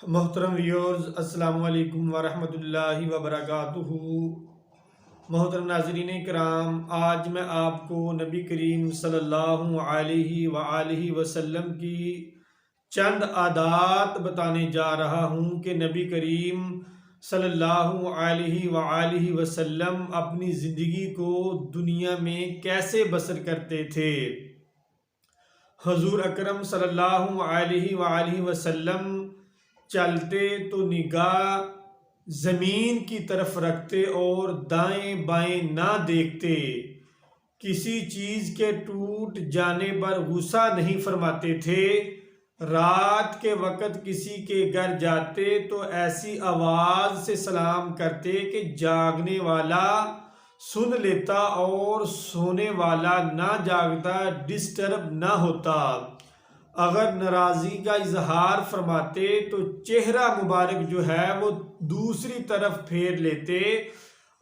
محترم ویورز، السلام علیکم ورحمۃ اللہ وبرکاتہ۔ محترم ناظرین کرام، آج میں آپ کو نبی کریم صلی اللہ علیہ وآلہ وسلم کی چند عادات بتانے جا رہا ہوں کہ نبی کریم صلی اللہ علیہ وآلہ وسلم اپنی زندگی کو دنیا میں کیسے بسر کرتے تھے۔ حضور اکرم صلی اللہ علیہ وآلہ وسلم چلتے تو نگاہ زمین کی طرف رکھتے اور دائیں بائیں نہ دیکھتے، کسی چیز کے ٹوٹ جانے پر غصہ نہیں فرماتے تھے۔ رات کے وقت کسی کے گھر جاتے تو ایسی آواز سے سلام کرتے کہ جاگنے والا سن لیتا اور سونے والا نہ جاگتا، ڈسٹرب نہ ہوتا۔ اگر ناراضی کا اظہار فرماتے تو چہرہ مبارک جو ہے وہ دوسری طرف پھیر لیتے۔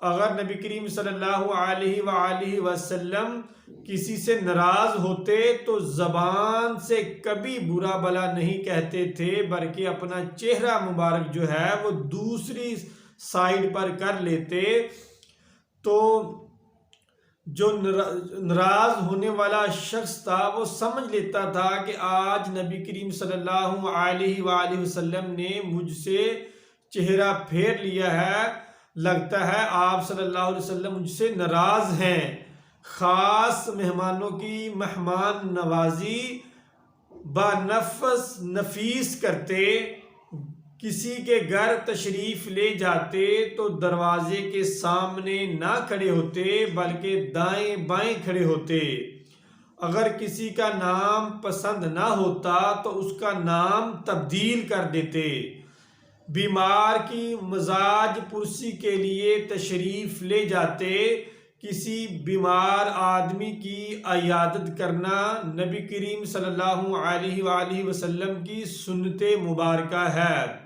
اگر نبی کریم صلی اللہ علیہ وآلہ وسلم کسی سے ناراض ہوتے تو زبان سے کبھی برا بھلا نہیں کہتے تھے، بلکہ اپنا چہرہ مبارک جو ہے وہ دوسری سائیڈ پر کر لیتے، تو جو ناراض ہونے والا شخص تھا وہ سمجھ لیتا تھا کہ آج نبی کریم صلی اللہ علیہ وآلہ وسلم نے مجھ سے چہرہ پھیر لیا ہے، لگتا ہے آپ صلی اللہ علیہ وسلم مجھ سے ناراض ہیں۔ خاص مہمانوں کی مہمان نوازی با نفس نفیس کرتے، کسی کے گھر تشریف لے جاتے تو دروازے کے سامنے نہ کھڑے ہوتے بلکہ دائیں بائیں کھڑے ہوتے۔ اگر کسی کا نام پسند نہ ہوتا تو اس کا نام تبدیل کر دیتے۔ بیمار کی مزاج پرسی کے لیے تشریف لے جاتے۔ کسی بیمار آدمی کی عیادت کرنا نبی کریم صلی اللہ علیہ وآلہ وسلم کی سنت مبارکہ ہے۔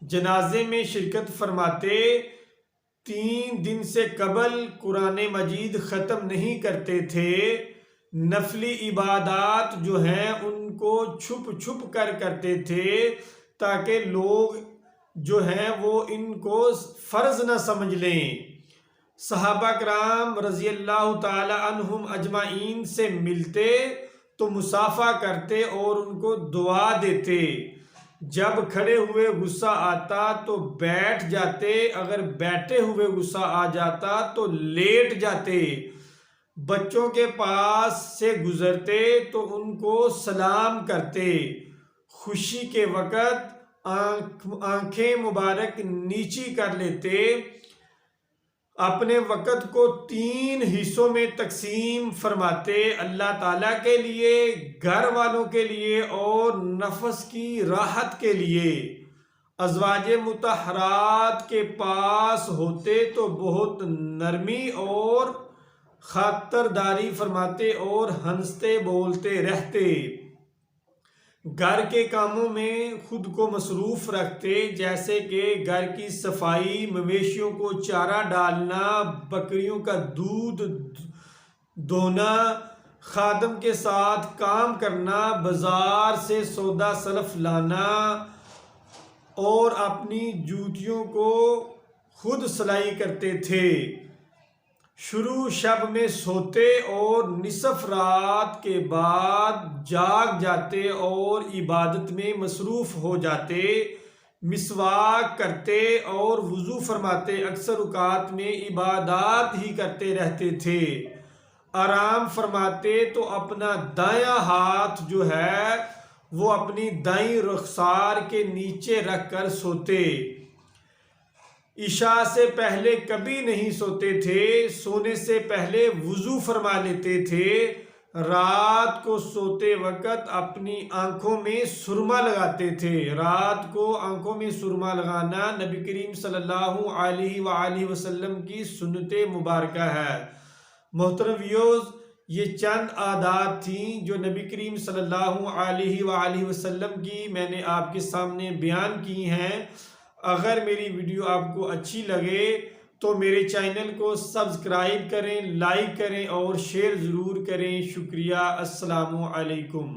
جنازے میں شرکت فرماتے، 3 دن سے قبل قرآن مجید ختم نہیں کرتے تھے۔ نفلی عبادات جو ہیں ان کو چھپ چھپ کر کرتے تھے تاکہ لوگ جو ہیں وہ ان کو فرض نہ سمجھ لیں۔ صحابہ کرام رضی اللہ تعالی عنہم اجمعین سے ملتے تو مصافحہ کرتے اور ان کو دعا دیتے۔ جب کھڑے ہوئے غصہ آتا تو بیٹھ جاتے، اگر بیٹھے ہوئے غصہ آ جاتا تو لیٹ جاتے۔ بچوں کے پاس سے گزرتے تو ان کو سلام کرتے۔ خوشی کے وقت آنکھیں مبارک نیچی کر لیتے۔ اپنے وقت کو 3 حصوں میں تقسیم فرماتے، اللہ تعالیٰ کے لیے، گھر والوں کے لیے اور نفس کی راحت کے لیے۔ ازواج مطہرات کے پاس ہوتے تو بہت نرمی اور خاطرداری فرماتے اور ہنستے بولتے رہتے۔ گھر کے کاموں میں خود کو مصروف رکھتے، جیسے کہ گھر کی صفائی، مویشیوں کو چارہ ڈالنا، بکریوں کا دودھ دھونا، خادم کے ساتھ کام کرنا، بازار سے سودا سلف لانا اور اپنی جوتیوں کو خود سلائی کرتے تھے۔ شروع شب میں سوتے اور نصف رات کے بعد جاگ جاتے اور عبادت میں مصروف ہو جاتے۔ مسواک کرتے اور وضو فرماتے، اکثر اوقات میں عبادات ہی کرتے رہتے تھے۔ آرام فرماتے تو اپنا دایاں ہاتھ جو ہے وہ اپنی دائیں رخسار کے نیچے رکھ کر سوتے۔ عشاء سے پہلے کبھی نہیں سوتے تھے، سونے سے پہلے وضو فرما لیتے تھے۔ رات کو سوتے وقت اپنی آنکھوں میں سرما لگاتے تھے۔ رات کو آنکھوں میں سرما لگانا نبی کریم صلی اللہ علیہ وآلہ وسلم کی سنت مبارکہ ہے۔ محترم ویورز، یہ چند عادات تھیں جو نبی کریم صلی اللہ علیہ وآلہ وسلم کی میں نے آپ کے سامنے بیان کی ہیں۔ اگر میری ویڈیو آپ کو اچھی لگے تو میرے چینل کو سبسکرائب کریں، لائک کریں اور شیئر ضرور کریں۔ شکریہ۔ السلام علیکم۔